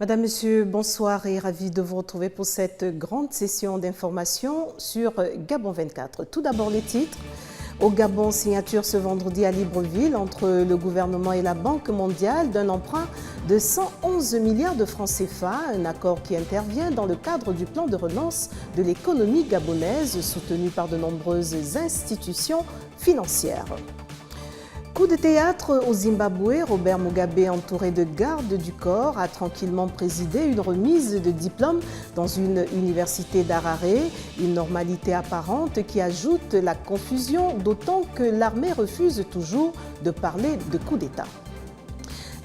Madame, Monsieur, bonsoir et ravi de vous retrouver pour cette grande session d'information sur Gabon 24. Tout d'abord les titres. Au Gabon, signature ce vendredi à Libreville entre le gouvernement et la Banque mondiale d'un emprunt de 111 milliards de francs CFA, un accord qui intervient dans le cadre du plan de relance de l'économie gabonaise soutenu par de nombreuses institutions financières. Coup de théâtre au Zimbabwe, Robert Mugabe, entouré de gardes du corps, a tranquillement présidé une remise de diplôme dans une université d'Harare, une normalité apparente qui ajoute la confusion, d'autant que l'armée refuse toujours de parler de coup d'État.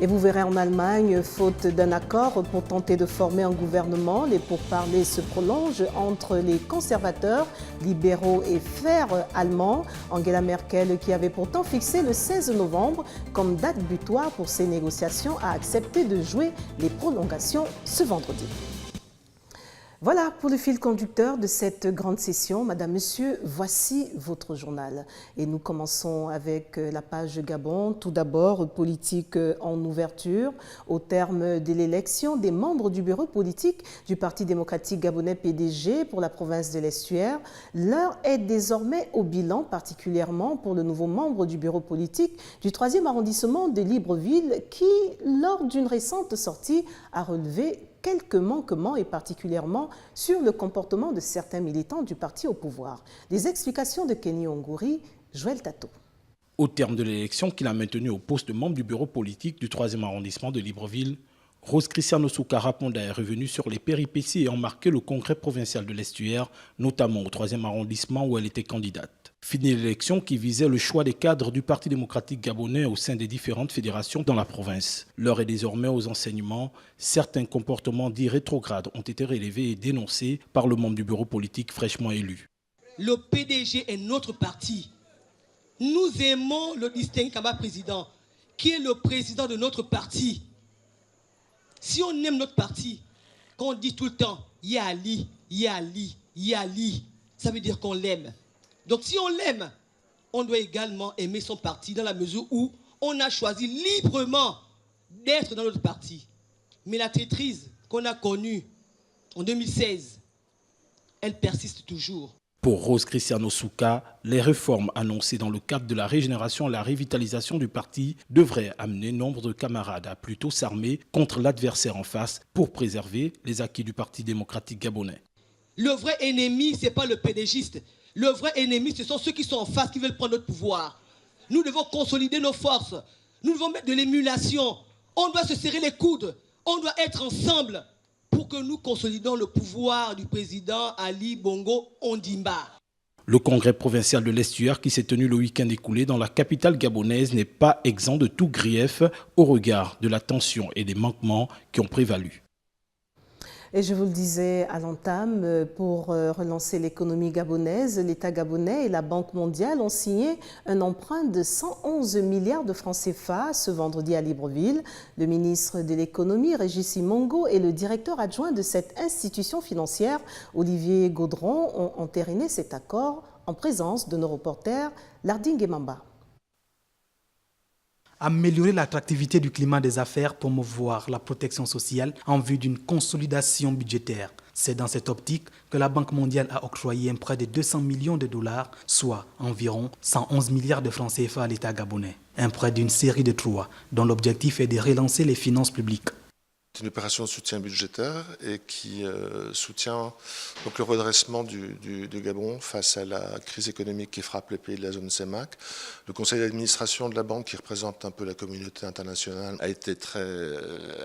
Et vous verrez en Allemagne, faute d'un accord pour tenter de former un gouvernement, les pourparlers se prolongent entre les conservateurs, libéraux et Verts allemands. Angela Merkel, qui avait pourtant fixé le 16 novembre comme date butoir pour ces négociations, a accepté de jouer les prolongations ce vendredi. Voilà pour le fil conducteur de cette grande session. Madame, Monsieur, voici votre journal. Et nous commençons avec la page Gabon. Tout d'abord, politique en ouverture. Au terme de l'élection des membres du bureau politique du Parti démocratique gabonais PDG pour la province de l'Estuaire, l'heure est désormais au bilan, particulièrement pour le nouveau membre du bureau politique du 3e arrondissement de Libreville qui, lors d'une récente sortie, a relevé quelques manquements et particulièrement sur le comportement de certains militants du parti au pouvoir. Les explications de Kenny Ongouri, Joël Tato. Au terme de l'élection qu'il a maintenue au poste de membre du bureau politique du 3e arrondissement de Libreville, Rose Cristiano Soukara Ponda est revenue sur les péripéties ayant marqué le congrès provincial de l'Estuaire, notamment au 3e arrondissement où elle était candidate. Fini l'élection qui visait le choix des cadres du Parti démocratique gabonais au sein des différentes fédérations dans la province. L'heure est désormais aux enseignements. Certains comportements dits rétrogrades ont été relevés et dénoncés par le membre du bureau politique fraîchement élu. Le PDG est notre parti. Nous aimons le distingué Kamba président, qui est le président de notre parti. Si on aime notre parti, quand on dit tout le temps « Yali, Yali, Yali », ça veut dire qu'on l'aime. Donc si on l'aime, on doit également aimer son parti dans la mesure où on a choisi librement d'être dans notre parti. Mais la traîtrise qu'on a connue en 2016, elle persiste toujours. Pour Rose Cristiano Souka, les réformes annoncées dans le cadre de la régénération et la revitalisation du parti devraient amener nombre de camarades à plutôt s'armer contre l'adversaire en face pour préserver les acquis du Parti démocratique gabonais. Le vrai ennemi, ce n'est pas le pédégiste. Le vrai ennemi, ce sont ceux qui sont en face, qui veulent prendre notre pouvoir. Nous devons consolider nos forces. Nous devons mettre de l'émulation. On doit se serrer les coudes. On doit être ensemble pour que nous consolidons le pouvoir du président Ali Bongo Ondimba. Le congrès provincial de l'Estuaire qui s'est tenu le week-end écoulé dans la capitale gabonaise n'est pas exempt de tout grief au regard de la tension et des manquements qui ont prévalu. Et je vous le disais à l'entame, pour relancer l'économie gabonaise, l'État gabonais et la Banque mondiale ont signé un emprunt de 111 milliards de francs CFA ce vendredi à Libreville. Le ministre de l'économie, Régis Simongo, et le directeur adjoint de cette institution financière, Olivier Gaudron, ont entériné cet accord en présence de nos reporters Larding et Mamba. Améliorer l'attractivité du climat des affaires, promouvoir la protection sociale en vue d'une consolidation budgétaire. C'est dans cette optique que la Banque mondiale a octroyé un prêt de 200 millions de dollars, soit environ 111 milliards de francs CFA à l'État gabonais. Un prêt d'une série de 3, dont l'objectif est de relancer les finances publiques. C'est une opération de soutien budgétaire et qui soutient donc, le redressement du Gabon face à la crise économique qui frappe les pays de la zone CEMAC. Le conseil d'administration de la banque, qui représente un peu la communauté internationale, a été très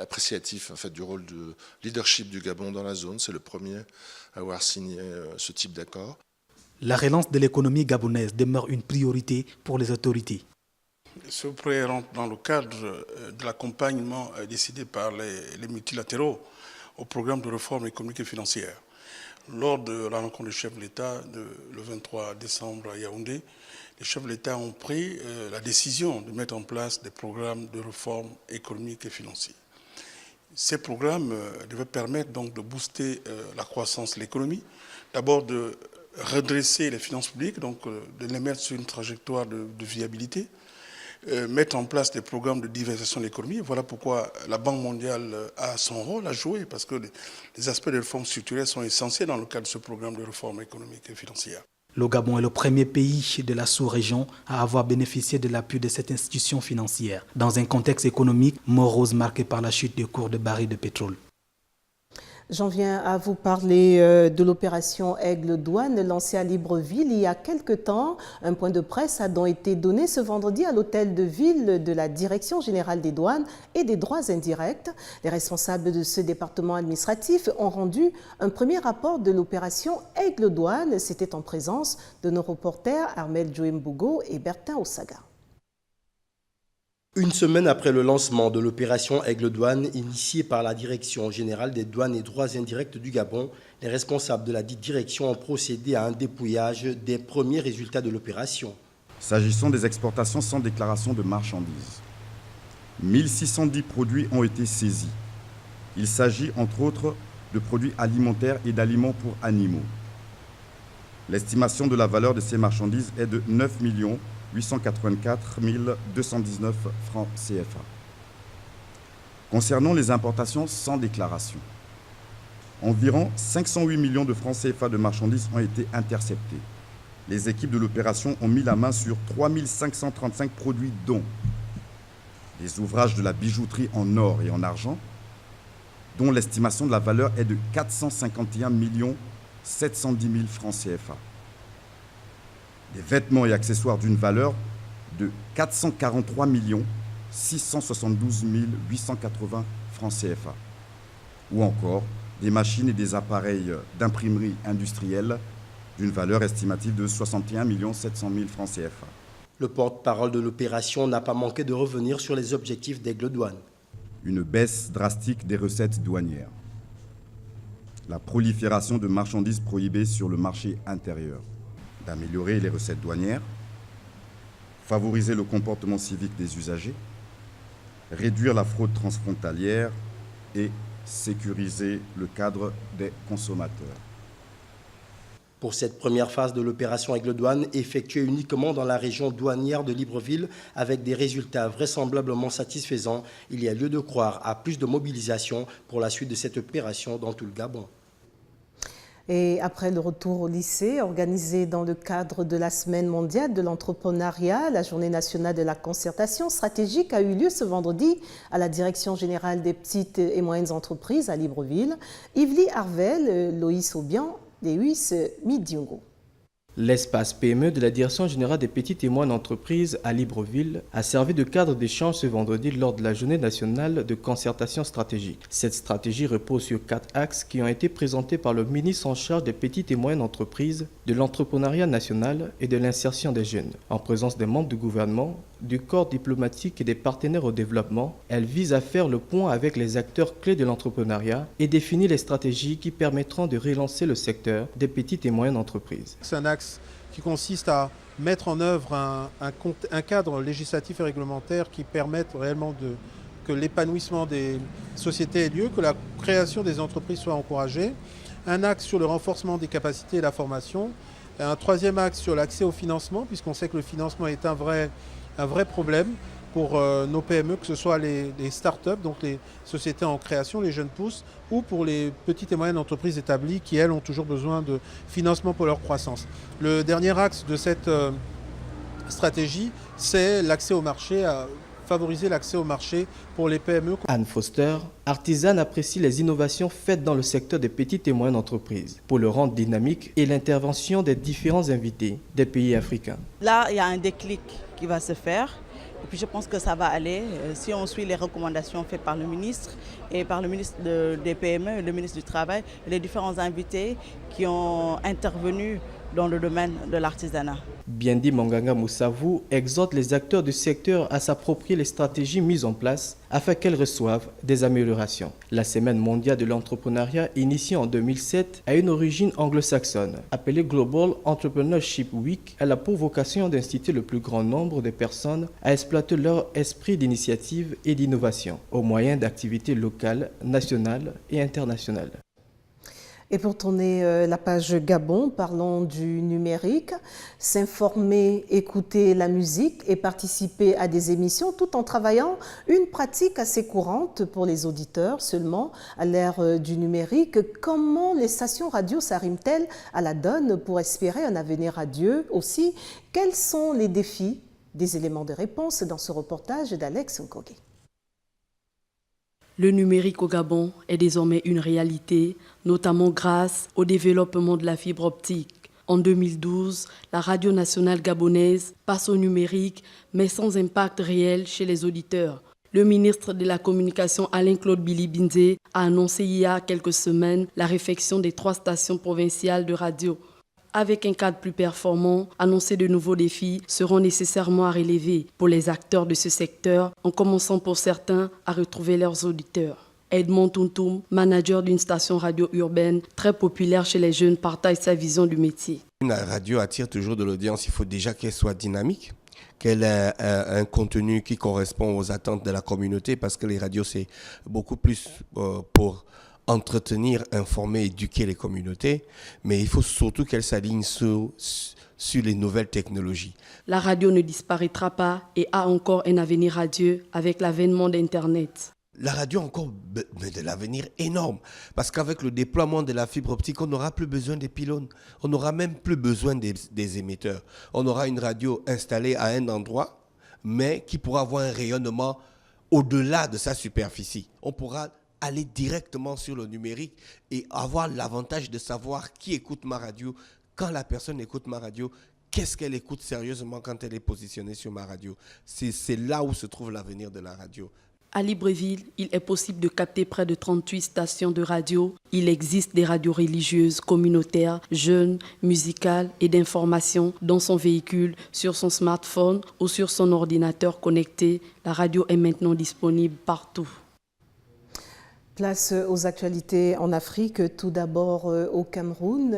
appréciatif en fait, du rôle de leadership du Gabon dans la zone. C'est le premier à avoir signé ce type d'accord. La relance de l'économie gabonaise demeure une priorité pour les autorités. Ce prêt rentre dans le cadre de l'accompagnement décidé par les multilatéraux au programme de réforme économique et financière. Lors de la rencontre du chef de l'État le 23 décembre à Yaoundé, les chefs de l'État ont pris la décision de mettre en place des programmes de réforme économique et financière. Ces programmes devaient permettre donc de booster la croissance de l'économie, d'abord de redresser les finances publiques, donc de les mettre sur une trajectoire de viabilité, mettre en place des programmes de diversification de l'économie. Voilà pourquoi la Banque mondiale a son rôle à jouer, parce que les aspects de réforme structurelle sont essentiels dans le cadre de ce programme de réforme économique et financière. Le Gabon est le premier pays de la sous-région à avoir bénéficié de l'appui de cette institution financière, dans un contexte économique morose marqué par la chute des cours de barils de pétrole. J'en viens à vous parler de l'opération Aigle Douane lancée à Libreville il y a quelque temps. Un point de presse a donc été donné ce vendredi à l'hôtel de ville de la Direction générale des douanes et des droits indirects. Les responsables de ce département administratif ont rendu un premier rapport de l'opération Aigle Douane. C'était en présence de nos reporters Armel Joembougo et Bertin Ossaga. Une semaine après le lancement de l'opération Aigle Douane, initiée par la Direction générale des douanes et droits indirects du Gabon, les responsables de la dite direction ont procédé à un dépouillage des premiers résultats de l'opération. S'agissant des exportations sans déclaration de marchandises, 1610 produits ont été saisis. Il s'agit entre autres de produits alimentaires et d'aliments pour animaux. L'estimation de la valeur de ces marchandises est de 9 884 219 francs CFA. Concernant les importations sans déclaration, environ 508 millions de francs CFA de marchandises ont été interceptés. Les équipes de l'opération ont mis la main sur 3535 produits dont des ouvrages de la bijouterie en or et en argent, dont l'estimation de la valeur est de 451 710 000 francs CFA. Des vêtements et accessoires d'une valeur de 443 672 880 francs CFA. Ou encore des machines et des appareils d'imprimerie industrielle d'une valeur estimative de 61 700 000 francs CFA. Le porte-parole de l'opération n'a pas manqué de revenir sur les objectifs d'Aigle Douane. Une baisse drastique des recettes douanières. La prolifération de marchandises prohibées sur le marché intérieur. D'améliorer les recettes douanières, favoriser le comportement civique des usagers, réduire la fraude transfrontalière et sécuriser le cadre des consommateurs. Pour cette première phase de l'opération Aigle Douane, effectuée uniquement dans la région douanière de Libreville, avec des résultats vraisemblablement satisfaisants, il y a lieu de croire à plus de mobilisation pour la suite de cette opération dans tout le Gabon. Et après le retour au lycée, organisé dans le cadre de la Semaine mondiale de l'entrepreneuriat, la Journée nationale de la concertation stratégique a eu lieu ce vendredi à la Direction générale des petites et moyennes entreprises à Libreville. Yvely Arvel, Loïs Aubian, Lewis Midiongo. L'espace PME de la Direction générale des petites et moyennes entreprises à Libreville a servi de cadre d'échange ce vendredi lors de la Journée nationale de concertation stratégique. Cette stratégie repose sur 4 axes qui ont été présentés par le ministre en charge des petites et moyennes entreprises, de l'entrepreneuriat national et de l'insertion des jeunes. En présence des membres du gouvernement, du corps diplomatique et des partenaires au développement, elle vise à faire le point avec les acteurs clés de l'entrepreneuriat et définir les stratégies qui permettront de relancer le secteur des petites et moyennes entreprises. C'est un axe qui consiste à mettre en œuvre un cadre législatif et réglementaire qui permette réellement que l'épanouissement des sociétés ait lieu, que la création des entreprises soit encouragée. Un axe sur le renforcement des capacités et la formation. Un troisième axe sur l'accès au financement, puisqu'on sait que le financement est un vrai problème pour nos PME, que ce soit les start-up, donc les sociétés en création, les jeunes pousses, ou pour les petites et moyennes entreprises établies qui, elles, ont toujours besoin de financement pour leur croissance. Le dernier axe de cette stratégie, c'est l'accès au marché, à favoriser l'accès au marché pour les PME. Anne Foster, artisane, apprécie les innovations faites dans le secteur des petites et moyennes entreprises pour le rendre dynamique et l'intervention des différents invités des pays africains. Là, il y a un déclic qui va se faire. Et puis je pense que ça va aller si on suit les recommandations faites par le ministre et par le ministre des PME, le ministre du Travail, et les différents invités qui ont intervenu dans le domaine de l'artisanat. Biendi Manganga Moussavou exhorte les acteurs du secteur à s'approprier les stratégies mises en place afin qu'elles reçoivent des améliorations. La Semaine mondiale de l'entrepreneuriat, initiée en 2007, a une origine anglo-saxonne. Appelée Global Entrepreneurship Week, elle a pour vocation d'inciter le plus grand nombre de personnes à exploiter leur esprit d'initiative et d'innovation au moyen d'activités locales, nationales et internationales. Et pour tourner la page Gabon, parlons du numérique, s'informer, écouter la musique et participer à des émissions tout en travaillant, une pratique assez courante pour les auditeurs seulement à l'ère du numérique. Comment les stations radio s'arriment-elles à la donne pour espérer un avenir radieux? Aussi, quels sont les défis? Des éléments de réponse dans ce reportage d'Alex Nkogué. Le numérique au Gabon est désormais une réalité, notamment grâce au développement de la fibre optique. En 2012, la radio nationale gabonaise passe au numérique, mais sans impact réel chez les auditeurs. Le ministre de la Communication Alain-Claude Bilibinze a annoncé il y a quelques semaines la réfection des 3 stations provinciales de radio. Avec un cadre plus performant, annoncer de nouveaux défis seront nécessairement à relever pour les acteurs de ce secteur, en commençant pour certains à retrouver leurs auditeurs. Edmond Tuntum, manager d'une station radio urbaine très populaire chez les jeunes, partage sa vision du métier. Une radio attire toujours de l'audience, il faut déjà qu'elle soit dynamique, qu'elle ait un contenu qui correspond aux attentes de la communauté, parce que les radios c'est beaucoup plus pour entretenir, informer, éduquer les communautés, mais il faut surtout qu'elle s'aligne sur les nouvelles technologies. La radio ne disparaîtra pas et a encore un avenir radieux avec l'avènement d'Internet. La radio a encore de l'avenir énorme, parce qu'avec le déploiement de la fibre optique, on n'aura plus besoin des pylônes, on n'aura même plus besoin des émetteurs. On aura une radio installée à un endroit, mais qui pourra avoir un rayonnement au-delà de sa superficie. On pourra aller directement sur le numérique et avoir l'avantage de savoir qui écoute ma radio, quand la personne écoute ma radio, qu'est-ce qu'elle écoute sérieusement quand elle est positionnée sur ma radio. C'est là où se trouve l'avenir de la radio. À Libreville, il est possible de capter près de 38 stations de radio. Il existe des radios religieuses, communautaires, jeunes, musicales et d'information dans son véhicule, sur son smartphone ou sur son ordinateur connecté. La radio est maintenant disponible partout. Place aux actualités en Afrique. Tout d'abord au Cameroun,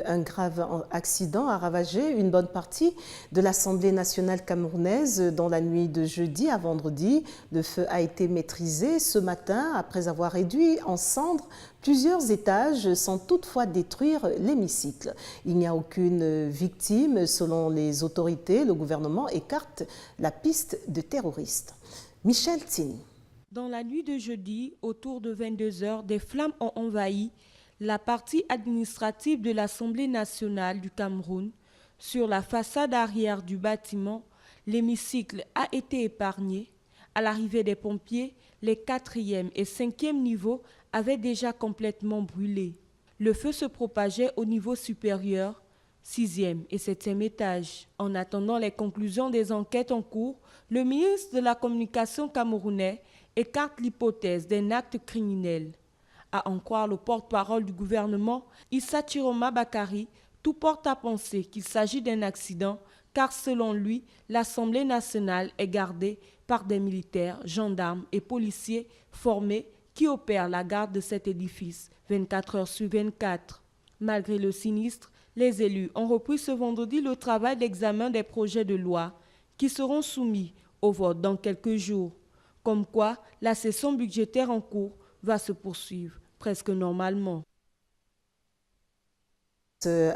un grave accident a ravagé une bonne partie de l'Assemblée nationale camerounaise dans la nuit de jeudi à vendredi. Le feu a été maîtrisé ce matin après avoir réduit en cendres plusieurs étages sans toutefois détruire l'hémicycle. Il n'y a aucune victime. Selon les autorités, le gouvernement écarte la piste de terroristes. Michel Tini. Dans la nuit de jeudi, autour de 22 heures, des flammes ont envahi la partie administrative de l'Assemblée nationale du Cameroun. Sur la façade arrière du bâtiment, l'hémicycle a été épargné. À l'arrivée des pompiers, les 4e et 5e niveaux avaient déjà complètement brûlé. Le feu se propageait au niveau supérieur, 6e et 7e étage. En attendant les conclusions des enquêtes en cours, le ministre de la Communication camerounais écarte l'hypothèse d'un acte criminel. À en croire le porte-parole du gouvernement, Issa Chiroma Bakari, tout porte à penser qu'il s'agit d'un accident, car selon lui, l'Assemblée nationale est gardée par des militaires, gendarmes et policiers formés qui opèrent la garde de cet édifice 24 heures sur 24. Malgré le sinistre, les élus ont repris ce vendredi le travail d'examen des projets de loi qui seront soumis au vote dans quelques jours. Comme quoi, la session budgétaire en cours va se poursuivre presque normalement.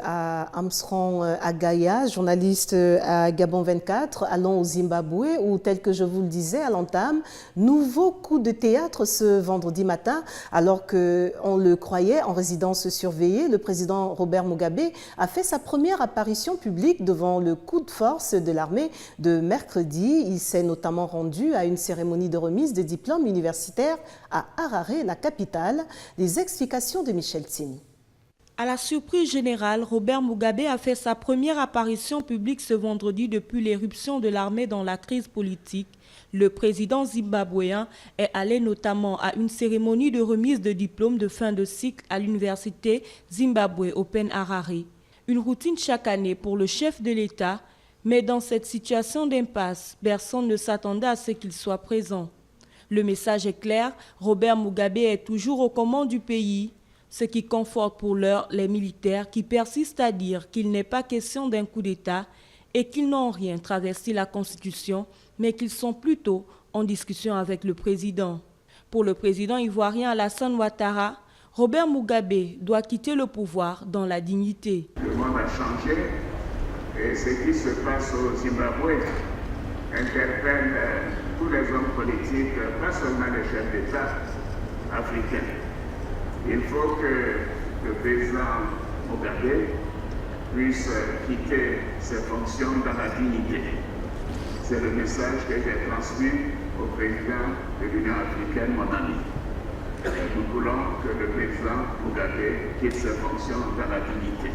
À Armstrong Agaya, journaliste à Gabon 24, allons au Zimbabwe où, tel que je vous le disais à l'entame, nouveau coup de théâtre ce vendredi matin, alors qu'on le croyait en résidence surveillée. Le président Robert Mugabe a fait sa première apparition publique devant le coup de force de l'armée de mercredi. Il s'est notamment rendu à une cérémonie de remise des diplômes universitaires à Harare, la capitale. Les explications de Michel Tini. À la surprise générale, Robert Mugabe a fait sa première apparition publique ce vendredi depuis l'éruption de l'armée dans la crise politique. Le président zimbabwéen est allé notamment à une cérémonie de remise de diplôme de fin de cycle à l'université Zimbabwe Open Harare. Une routine chaque année pour le chef de l'État, mais dans cette situation d'impasse, personne ne s'attendait à ce qu'il soit présent. Le message est clair, Robert Mugabe est toujours aux commandes du pays, ce qui conforte pour l'heure les militaires qui persistent à dire qu'il n'est pas question d'un coup d'État et qu'ils n'ont rien traversé la Constitution, mais qu'ils sont plutôt en discussion avec le président. Pour le président ivoirien Alassane Ouattara, Robert Mugabe doit quitter le pouvoir dans la dignité. Le monde a changé et ce qui se passe au Zimbabwe interpelle tous les hommes politiques, pas seulement les chefs d'État africains. Il faut que le président Mugabe puisse quitter ses fonctions dans la dignité. C'est le message que j'ai transmis au président de l'Union africaine, mon ami. Nous voulons que le président Mugabe quitte ses fonctions dans la dignité.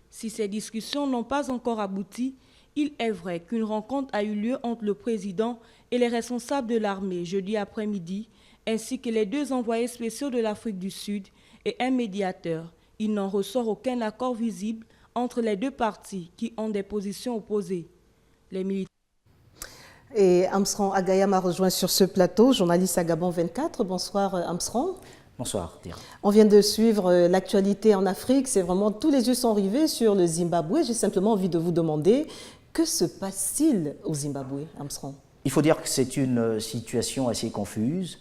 Si ces discussions n'ont pas encore abouti, il est vrai qu'une rencontre a eu lieu entre le président et les responsables de l'armée jeudi après-midi, ainsi que les 2 envoyés spéciaux de l'Afrique du Sud et un médiateur. Il n'en ressort aucun accord visible entre les 2 parties qui ont des positions opposées. Les militaires. Et Armstrong Agaya m'a rejoint sur ce plateau, journaliste à Gabon 24. Bonsoir Armstrong. Bonsoir Tira. On vient de suivre l'actualité en Afrique, c'est vraiment tous les yeux sont rivés sur le Zimbabwe. J'ai simplement envie de vous demander, que se passe-t-il au Zimbabwe, Armstrong? Il faut dire que c'est une situation assez confuse.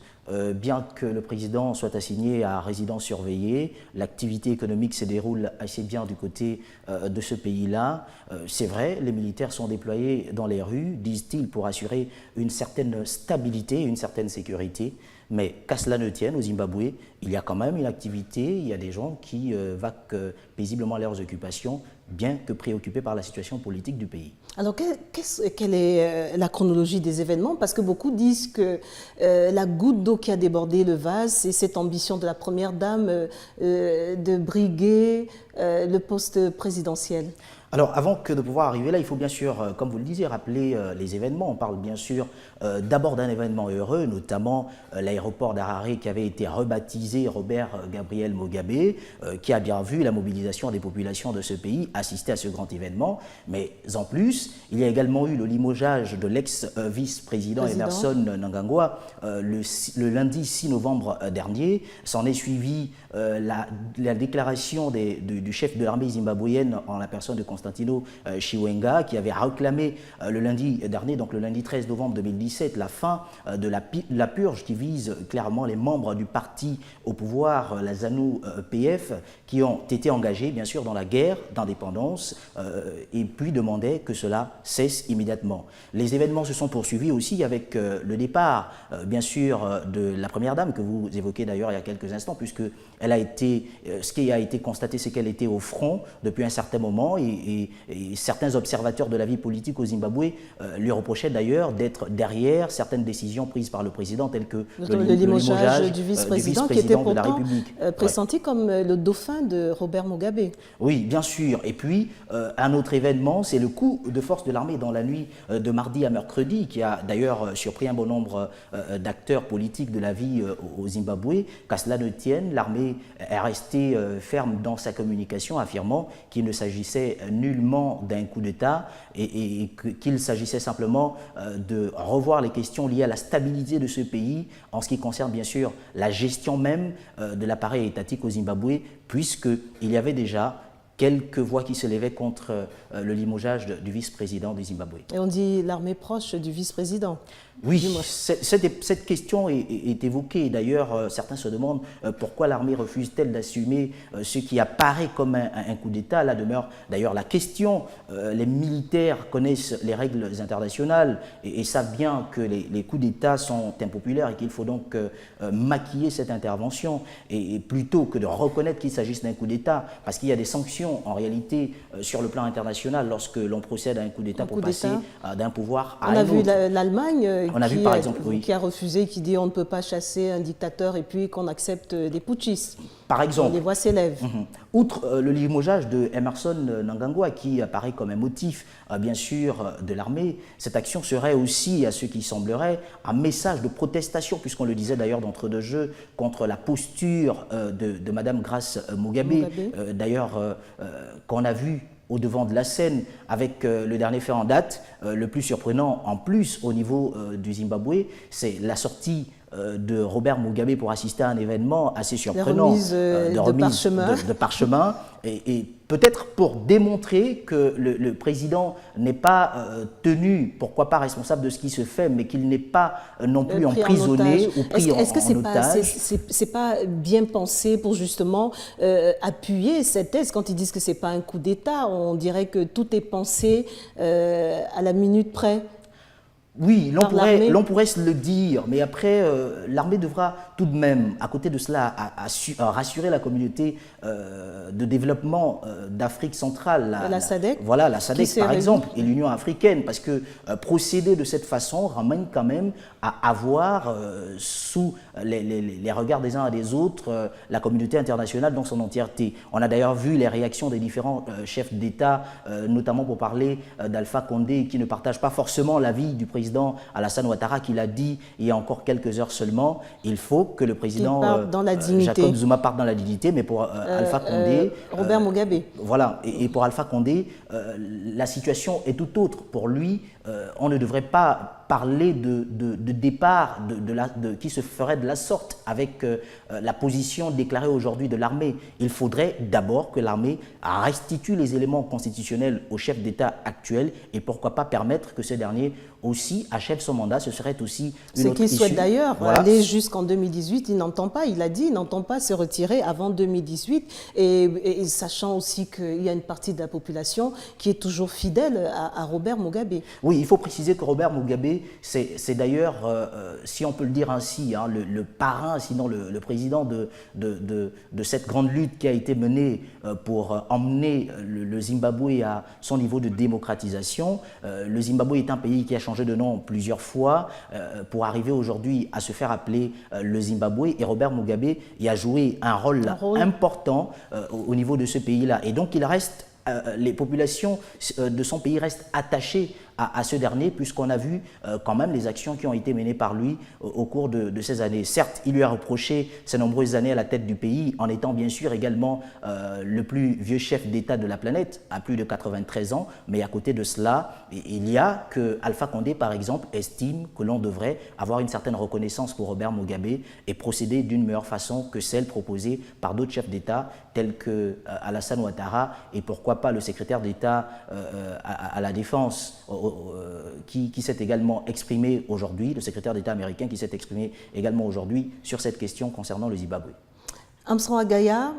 Bien que le président soit assigné à résidence surveillée, l'activité économique se déroule assez bien du côté de ce pays-là. C'est vrai, les militaires sont déployés dans les rues, disent-ils, pour assurer une certaine stabilité, une certaine sécurité. Mais qu'à cela ne tienne, au Zimbabwe, il y a quand même une activité, il y a des gens qui vaquent paisiblement à leurs occupations, bien que préoccupés par la situation politique du pays. Alors, quelle est la chronologie des événements? Parce que beaucoup disent que la goutte d'eau qui a débordé le vase, c'est cette ambition de la première dame de briguer le poste présidentiel. Alors, avant que de pouvoir arriver là, il faut bien sûr, comme vous le disiez, rappeler les événements. On parle bien sûr d'abord d'un événement heureux, notamment l'aéroport d'Harare qui avait été rebaptisé Robert Gabriel Mugabe, qui a bien vu la mobilisation des populations de ce pays assister à ce grand événement. Mais en plus, il y a également eu le limogeage de l'ex-vice-président Emerson Mnangagwa le lundi 6 novembre dernier. S'en est suivi la déclaration du chef de l'armée zimbabwéenne en la personne de Constantino Chiwenga, qui avait réclamé le lundi dernier, donc le lundi 13 novembre 2017, la fin de la purge qui vise clairement les membres du parti au pouvoir, la ZANU-PF, qui ont été engagés bien sûr dans la guerre d'indépendance et puis demandaient que cela cesse immédiatement. Les événements se sont poursuivis aussi avec le départ bien sûr de la première dame que vous évoquez d'ailleurs il y a quelques instants, puisque elle a été, ce qui a été constaté, c'est qu'elle était au front depuis un certain moment et certains observateurs de la vie politique au Zimbabwe lui reprochaient d'ailleurs d'être derrière certaines décisions prises par le président, telles que le limogeage du vice-président qui était pourtant pressenti comme le dauphin de Robert Mugabe. Oui, bien sûr. Et puis, un autre événement, c'est le coup de force de l'armée dans la nuit de mardi à mercredi, qui a d'ailleurs surpris un bon nombre d'acteurs politiques de la vie au Zimbabwe. Qu'à cela ne tienne, l'armée est restée ferme dans sa communication, affirmant qu'il ne s'agissait nullement d'un coup d'État et qu'il s'agissait simplement de revoir les questions liées à la stabilité de ce pays en ce qui concerne bien sûr la gestion même de l'appareil étatique au Zimbabwe, puisqu'il y avait déjà quelques voix qui se levaient contre le limogeage du vice-président du Zimbabwe. Et on dit l'armée proche du vice-président. Oui, cette question est évoquée. D'ailleurs, certains se demandent pourquoi l'armée refuse-t-elle d'assumer ce qui apparaît comme un coup d'État. Là demeure d'ailleurs la question. Les militaires connaissent les règles internationales et savent bien que les coups d'État sont impopulaires et qu'il faut donc maquiller cette intervention. Et plutôt que de reconnaître qu'il s'agisse d'un coup d'État, parce qu'il y a des sanctions en réalité sur le plan international lorsque l'on procède à un coup d'État pour passer d'un pouvoir à un autre. On a vu l'Allemagne qui a refusé, qui dit on ne peut pas chasser un dictateur et puis qu'on accepte des putschistes. Par exemple. On les voit s'élèvent. Outre le limogeage de Emerson Mnangagwa, qui apparaît comme un motif, bien sûr, de l'armée, cette action serait aussi, à ce qui semblerait, un message de protestation, puisqu'on le disait d'ailleurs d'entre deux jeux, contre la posture de Madame Grace Mugabe. D'ailleurs, qu'on a vu au devant de la scène avec le dernier fait en date, le plus surprenant en plus au niveau du Zimbabwe, c'est la sortie de Robert Mugabe pour assister à un événement assez surprenant, de parchemin, et peut-être pour démontrer que le président n'est pas tenu, pourquoi pas responsable de ce qui se fait, mais qu'il n'est pas non plus emprisonné ou pris en otage. Est-ce que c'est pas bien pensé pour justement appuyer cette thèse quand ils disent que c'est pas un coup d'État? On dirait que tout est pensé à la minute près. Oui, l'on pourrait se le dire, mais après, l'armée devra tout de même, à côté de cela, rassurer la communauté de développement d'Afrique centrale. La SADC. Voilà, la SADC par exemple, et l'Union africaine, parce que procéder de cette façon ramène quand même à avoir sous les regards des uns et des autres la communauté internationale dans son entièreté. On a d'ailleurs vu les réactions des différents chefs d'État, notamment pour parler d'Alpha Condé, qui ne partage pas forcément l'avis du président Alassane Ouattara, qui l'a dit il y a encore quelques heures seulement. Il faut que le président Jacob Zuma parte dans la dignité, mais pour Alpha Condé... Robert Mugabe. Voilà, et pour Alpha Condé, la situation est tout autre. Pour lui, on ne devrait pas parler de départ qui se ferait de la sorte avec la position déclarée aujourd'hui de l'armée. Il faudrait d'abord que l'armée restitue les éléments constitutionnels au chef d'État actuel et pourquoi pas permettre que ce dernier aussi achève son mandat. Ce serait aussi une autre issue. Ce qu'il souhaite d'ailleurs, aller jusqu'en 2018, il n'entend pas, il a dit, il n'entend pas se retirer avant 2018 et sachant aussi qu'il y a une partie de la population qui est toujours fidèle à Robert Mugabe. Oui, il faut préciser que Robert Mugabe, c'est d'ailleurs, si on peut le dire ainsi, hein, le parrain, sinon le président de cette grande lutte qui a été menée pour emmener le Zimbabwe à son niveau de démocratisation. Le Zimbabwe est un pays qui a changé de nom plusieurs fois pour arriver aujourd'hui à se faire appeler le Zimbabwe, et Robert Mugabe y a joué un rôle important au niveau de ce pays-là. Et donc il reste, les populations de son pays restent attachées à ce dernier, puisqu'on a vu quand même les actions qui ont été menées par lui au cours de ces années. Certes, il lui a reproché ces nombreuses années à la tête du pays, en étant bien sûr également le plus vieux chef d'État de la planète, à plus de 93 ans, mais à côté de cela, il y a que Alpha Condé, par exemple, estime que l'on devrait avoir une certaine reconnaissance pour Robert Mugabe et procéder d'une meilleure façon que celle proposée par d'autres chefs d'État, tels que Alassane Ouattara et pourquoi pas le secrétaire d'État à la Défense, qui s'est également exprimé aujourd'hui, le secrétaire d'État américain qui s'est exprimé également aujourd'hui sur cette question concernant le Zimbabwe. Armstrong Agaya,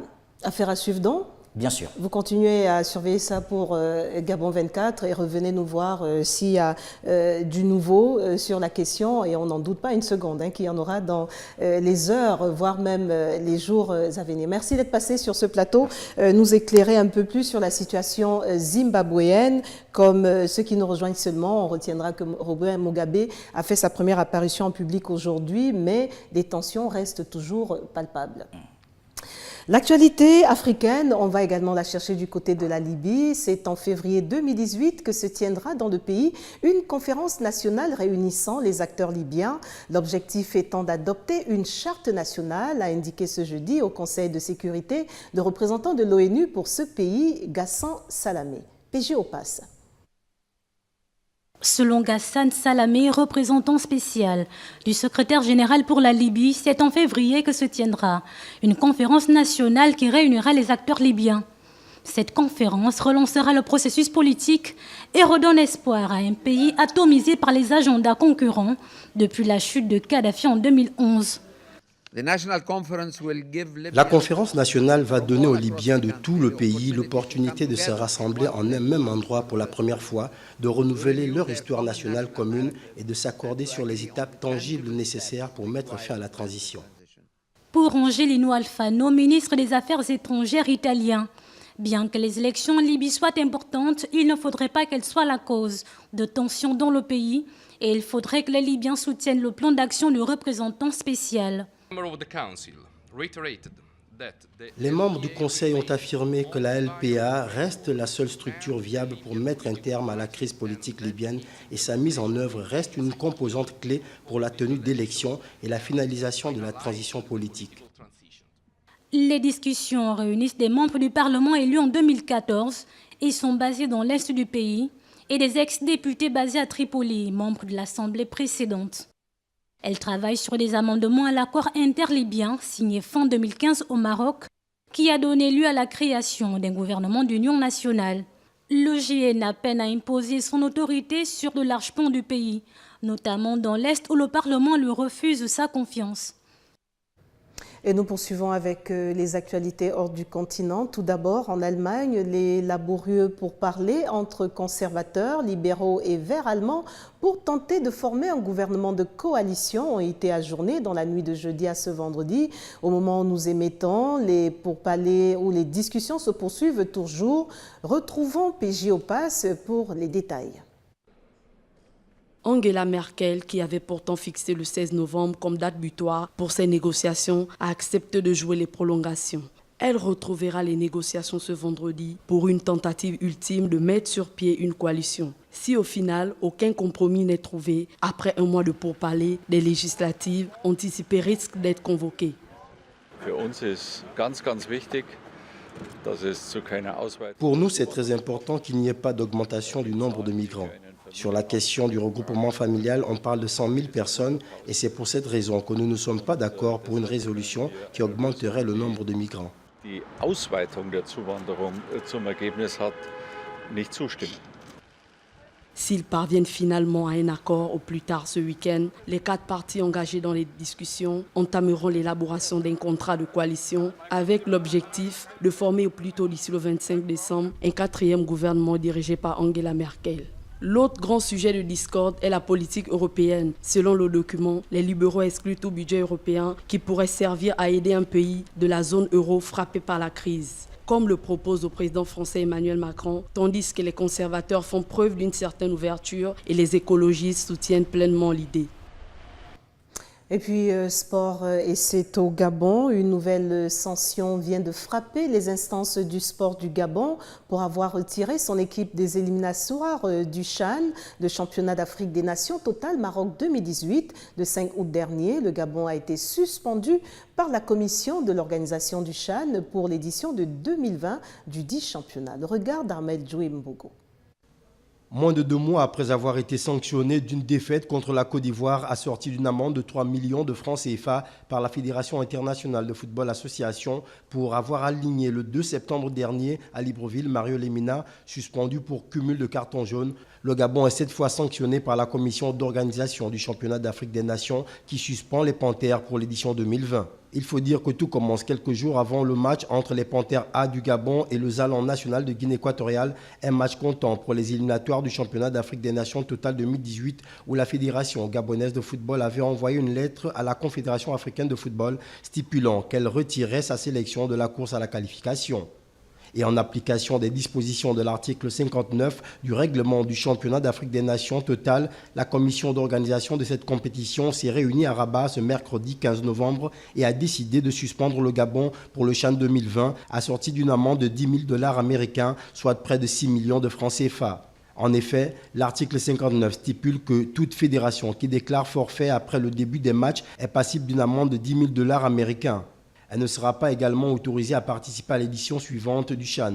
affaire à suivre donc. Bien sûr. Vous continuez à surveiller ça pour Gabon 24 et revenez nous voir s'il y a du nouveau sur la question, et on n'en doute pas une seconde qu'il y en aura dans les heures, voire même les jours à venir. Merci d'être passé sur ce plateau, nous éclairer un peu plus sur la situation zimbabwéenne. Comme ceux qui nous rejoignent seulement, on retiendra que Robert Mugabe a fait sa première apparition en public aujourd'hui, mais les tensions restent toujours palpables. L'actualité africaine, on va également la chercher du côté de la Libye. C'est en février 2018 que se tiendra dans le pays une conférence nationale réunissant les acteurs libyens. L'objectif étant d'adopter une charte nationale, a indiqué ce jeudi au Conseil de sécurité le représentant de l'ONU pour ce pays, Ghassan Salamé. PG au passe. Selon Ghassan Salamé, représentant spécial du secrétaire général pour la Libye, c'est en février que se tiendra une conférence nationale qui réunira les acteurs libyens. Cette conférence relancera le processus politique et redonne espoir à un pays atomisé par les agendas concurrents depuis la chute de Kadhafi en 2011. La conférence nationale va donner aux Libyens de tout le pays l'opportunité de se rassembler en un même endroit pour la première fois, de renouveler leur histoire nationale commune et de s'accorder sur les étapes tangibles nécessaires pour mettre fin à la transition. Pour Angelino Alfano, ministre des Affaires étrangères italien, bien que les élections en Libye soient importantes, il ne faudrait pas qu'elles soient la cause de tensions dans le pays et il faudrait que les Libyens soutiennent le plan d'action du représentant spécial. Les membres du Conseil ont affirmé que la LPA reste la seule structure viable pour mettre un terme à la crise politique libyenne et sa mise en œuvre reste une composante clé pour la tenue d'élections et la finalisation de la transition politique. Les discussions réunissent des membres du Parlement élus en 2014 et sont basées dans l'est du pays et des ex-députés basés à Tripoli, membres de l'Assemblée précédente. Elle travaille sur des amendements à l'accord interlibyen signé fin 2015 au Maroc, qui a donné lieu à la création d'un gouvernement d'union nationale. L'OGN peine à imposer son autorité sur de larges pans du pays, notamment dans l'Est où le Parlement lui refuse sa confiance. Et nous poursuivons avec les actualités hors du continent. Tout d'abord, en Allemagne, les laborieux pourparlers entre conservateurs, libéraux et verts allemands pour tenter de former un gouvernement de coalition ont été ajournés dans la nuit de jeudi à ce vendredi. Au moment où nous émettons, les pourparlers où les discussions se poursuivent toujours. Retrouvons PJ Opas pour les détails. Angela Merkel, qui avait pourtant fixé le 16 novembre comme date butoir pour ces négociations, a accepté de jouer les prolongations. Elle retrouvera les négociations ce vendredi pour une tentative ultime de mettre sur pied une coalition. Si au final, aucun compromis n'est trouvé, après un mois de pourparlers, des législatives anticipées risquent d'être convoquées. Pour nous, c'est très important qu'il n'y ait pas d'augmentation du nombre de migrants. Sur la question du regroupement familial, on parle de 100 000 personnes et c'est pour cette raison que nous ne sommes pas d'accord pour une résolution qui augmenterait le nombre de migrants. S'ils parviennent finalement à un accord au plus tard ce week-end, les 4 partis engagés dans les discussions entameront l'élaboration d'un contrat de coalition avec l'objectif de former au plus tôt d'ici le 25 décembre un 4e gouvernement dirigé par Angela Merkel. L'autre grand sujet de discorde est la politique européenne. Selon le document, les libéraux excluent tout budget européen qui pourrait servir à aider un pays de la zone euro frappé par la crise, comme le propose le président français Emmanuel Macron, tandis que les conservateurs font preuve d'une certaine ouverture et les écologistes soutiennent pleinement l'idée. Et puis, sport, et c'est au Gabon. Une nouvelle sanction vient de frapper les instances du sport du Gabon pour avoir retiré son équipe des éliminatoires du CHAN, le championnat d'Afrique des Nations Total Maroc 2018. Le 5 août dernier, le Gabon a été suspendu par la commission de l'organisation du CHAN pour l'édition de 2020 du dit championnat. Le regard d'Ahmed Djouimbogo. Moins de 2 mois après avoir été sanctionné d'une défaite contre la Côte d'Ivoire assortie d'une amende de 3 millions de francs CFA par la Fédération internationale de football association pour avoir aligné le 2 septembre dernier à Libreville Mario Lemina, suspendu pour cumul de cartons jaunes. Le Gabon est cette fois sanctionné par la commission d'organisation du championnat d'Afrique des Nations qui suspend les Panthères pour l'édition 2020. Il faut dire que tout commence quelques jours avant le match entre les Panthères A du Gabon et le Zalan national de Guinée équatoriale, un match comptant pour les éliminatoires du championnat d'Afrique des Nations Total 2018 où la Fédération gabonaise de football avait envoyé une lettre à la Confédération africaine de football stipulant qu'elle retirait sa sélection de la course à la qualification. Et en application des dispositions de l'article 59 du règlement du championnat d'Afrique des Nations Total, la commission d'organisation de cette compétition s'est réunie à Rabat ce mercredi 15 novembre et a décidé de suspendre le Gabon pour le CHAN 2020, assorti d'une amende de 10 000 $ américains, soit près de 6 millions de francs CFA. En effet, l'article 59 stipule que toute fédération qui déclare forfait après le début des matchs est passible d'une amende de 10 000 $ américains. Elle ne sera pas également autorisée à participer à l'édition suivante du CHAN.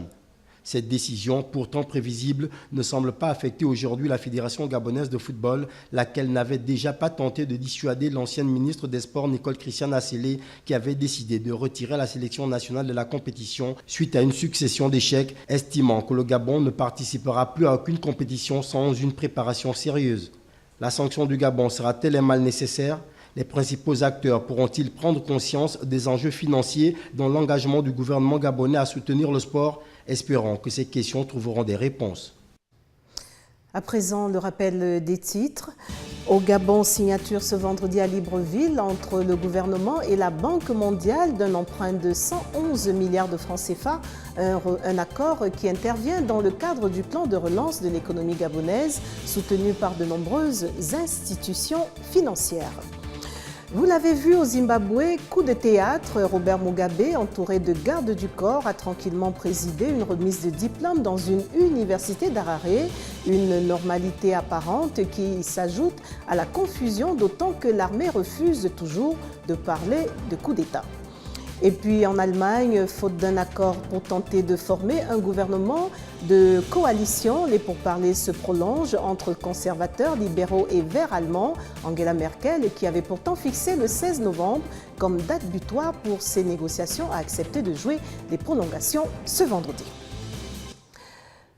Cette décision, pourtant prévisible, ne semble pas affecter aujourd'hui la Fédération gabonaise de football, laquelle n'avait déjà pas tenté de dissuader l'ancienne ministre des Sports Nicole Christiane Assélé, qui avait décidé de retirer la sélection nationale de la compétition suite à une succession d'échecs, estimant que le Gabon ne participera plus à aucune compétition sans une préparation sérieuse. La sanction du Gabon sera-t-elle un mal nécessaire ? Les principaux acteurs pourront-ils prendre conscience des enjeux financiers dans l'engagement du gouvernement gabonais à soutenir le sport? Espérons que ces questions trouveront des réponses. À présent, le rappel des titres. Au Gabon, signature ce vendredi à Libreville entre le gouvernement et la Banque mondiale d'un emprunt de 111 milliards de francs CFA, un accord qui intervient dans le cadre du plan de relance de l'économie gabonaise, soutenu par de nombreuses institutions financières. Vous l'avez vu au Zimbabwe, coup de théâtre, Robert Mugabe, entouré de gardes du corps, a tranquillement présidé une remise de diplôme dans une université d'Harare, une normalité apparente qui s'ajoute à la confusion, d'autant que l'armée refuse toujours de parler de coup d'État. Et puis en Allemagne, faute d'un accord pour tenter de former un gouvernement, de coalition. Les pourparlers se prolongent entre conservateurs, libéraux et verts allemands. Angela Merkel, qui avait pourtant fixé le 16 novembre comme date butoir pour ces négociations, a accepté de jouer les prolongations ce vendredi.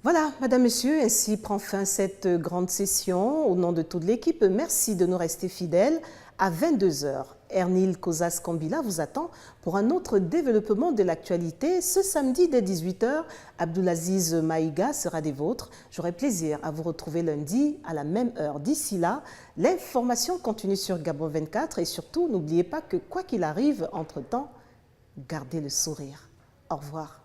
Voilà, Madame, Monsieur, ainsi prend fin cette grande session. Au nom de toute l'équipe, merci de nous rester fidèles. À 22 h, Ernil Kozas-Kambila vous attend pour un autre développement de l'actualité. Ce samedi dès 18 h, Abdulaziz Maïga sera des vôtres. J'aurai plaisir à vous retrouver lundi à la même heure. D'ici là, l'information continue sur Gabon 24 et surtout, n'oubliez pas que quoi qu'il arrive, entre-temps, gardez le sourire. Au revoir.